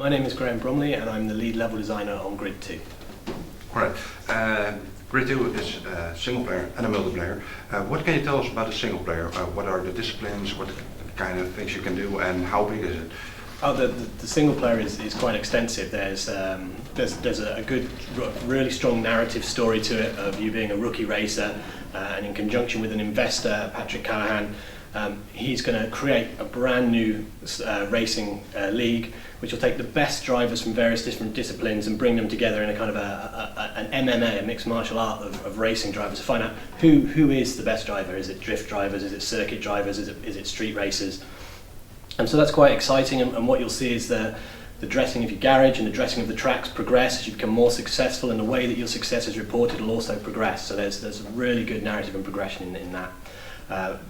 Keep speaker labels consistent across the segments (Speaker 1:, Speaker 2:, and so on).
Speaker 1: My name is Graham Bromley and I'm the lead level designer on Grid 2.
Speaker 2: Alright, Grid 2 is single player and a multiplayer. What can you tell us about the single player? What are the disciplines, what kind of things you can do, and how big is it?
Speaker 1: Oh, the single player is quite extensive. There's a good, really strong narrative story to it of you being a rookie racer, and in conjunction with an investor, Patrick Callahan, he's going to create a brand new racing league, which will take the best drivers from various different disciplines and bring them together in a kind of an MMA, a mixed martial art of racing drivers, to find out who is the best driver. Is it drift drivers? Is it circuit drivers? Is it street racers? And so that's quite exciting, and what you'll see is the dressing of your garage and the dressing of the tracks progress as you become more successful, and the way that your success is reported will also progress. So there's a really good narrative and progression in that.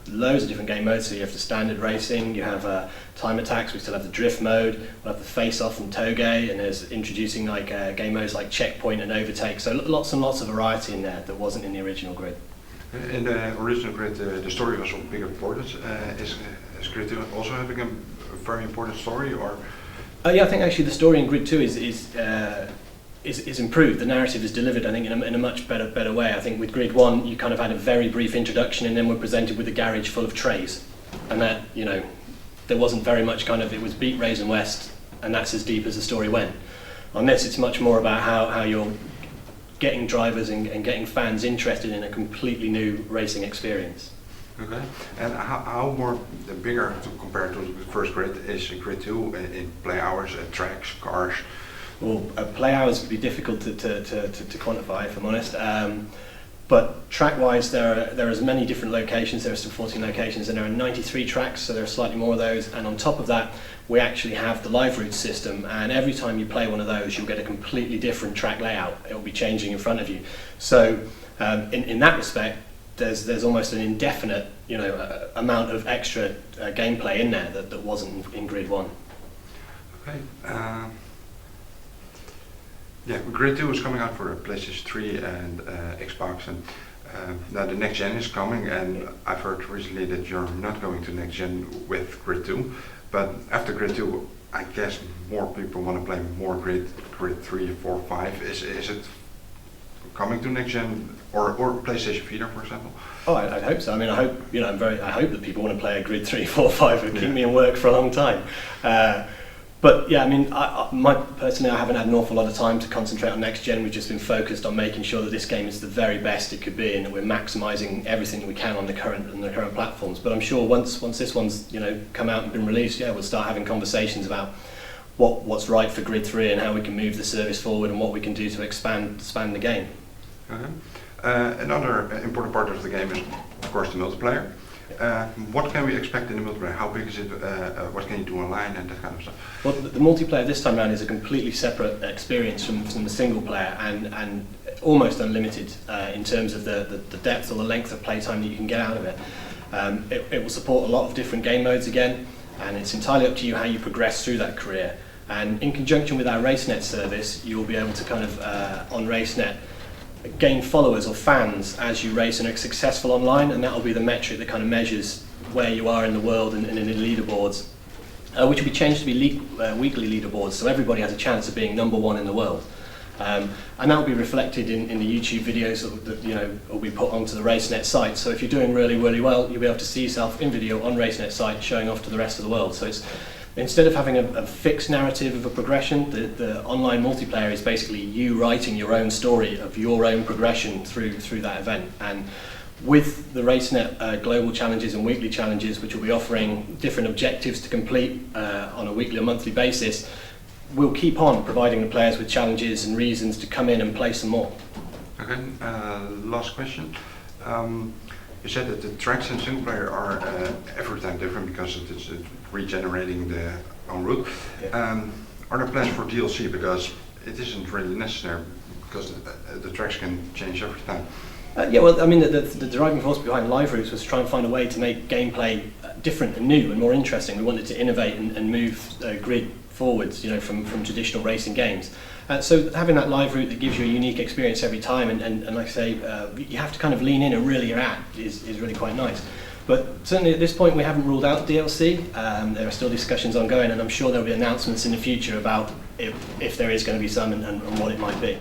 Speaker 1: Loads of different game modes. So you have the standard racing, you have time attacks, we still have the drift mode, we'll have the face-off and toge, and there's introducing like game modes like checkpoint and overtake. So lots and lots of variety in there that wasn't in the original Grid.
Speaker 2: In the original Grid, the story was of big importance. Is Grid 2 also having a very important story, or?
Speaker 1: Yeah, I think actually the story in Grid 2 is improved. The narrative is delivered, I think, in a much better way. I think with Grid 1, you kind of had a very brief introduction, and then we're presented with a garage full of trays, and that, you know, there wasn't very much it was beat, raise and west, and that's as deep as the story went. On this, it's much more about how you're getting drivers and getting fans interested in a completely new racing experience.
Speaker 2: Okay, and how more bigger compared to the first Grid is Grid 2 in play hours, tracks, cars?
Speaker 1: Well, play hours would be difficult to quantify, if I'm honest. But track-wise, there are as many different locations. There are still 14 locations, and there are 93 tracks, so there are slightly more of those. And on top of that, we actually have the live route system, and every time you play one of those, you'll get a completely different track layout. It will be changing in front of you. So, in that respect, there's almost an indefinite, amount of extra gameplay in there that wasn't in Grid 1.
Speaker 2: Okay. Yeah, Grid 2 is coming out for PlayStation 3 and Xbox, and now the next gen is coming, and I've heard recently that you're not going to next gen with Grid 2, but after Grid 2, I guess more people want to play more Grid 3, 4, 5. Is it coming to next gen or PlayStation Vita, for example? Oh,
Speaker 1: I hope so. I mean, I hope that people want to play a Grid 3, 4, 5 and keep me in work for a long time. But yeah, I mean, personally, I haven't had an awful lot of time to concentrate on next gen. We've just been focused on making sure that this game is the very best it could be, and that we're maximising everything that we can on the current platforms. But I'm sure once this one's come out and been released, yeah, we'll start having conversations about what's right for Grid 3 and how we can move the service forward and what we can do to expand the game.
Speaker 2: Another important part of the game is, of course, the multiplayer. What can we expect in the multiplayer? How big is it? What can you do online and that kind of stuff?
Speaker 1: Well, the multiplayer this time around is a completely separate experience from the single player, and almost unlimited in terms of the depth or the length of playtime that you can get out of it. It will support a lot of different game modes again, and it's entirely up to you how you progress through that career. And in conjunction with our RaceNet service, you'll be able to kind of, on RaceNet, gain followers or fans as you race and are successful online, and that will be the metric that kind of measures where you are in the world and in the leaderboards, which will be changed to be weekly leaderboards, so everybody has a chance of being #1 in the world. And that will be reflected in the YouTube videos that will be put onto the RaceNet site. So if you're doing really well, you'll be able to see yourself in video on RaceNet site showing off to the rest of the world. So it's, instead of having a fixed narrative of a progression, the online multiplayer is basically you writing your own story of your own progression through that event. And with the RaceNet global challenges and weekly challenges, which will be offering different objectives to complete on a weekly or monthly basis, we'll keep on providing the players with challenges and reasons to come in and play some more.
Speaker 2: Okay, last question. You said that the tracks in single player are every time different because it's regenerating the own route. Yeah. Are there plans for DLC? Because it isn't really necessary, because the tracks can change every time.
Speaker 1: Yeah, well, I mean, the driving force behind live routes was to try and find a way to make gameplay different and new and more interesting. We wanted to innovate and move Grid forwards, from traditional racing games. So having that live route that gives you a unique experience every time, and like I say, you have to kind of lean in and reel your at is really quite nice. But certainly at this point we haven't ruled out DLC. There are still discussions ongoing, and I'm sure there will be announcements in the future about if there is going to be some and what it might be.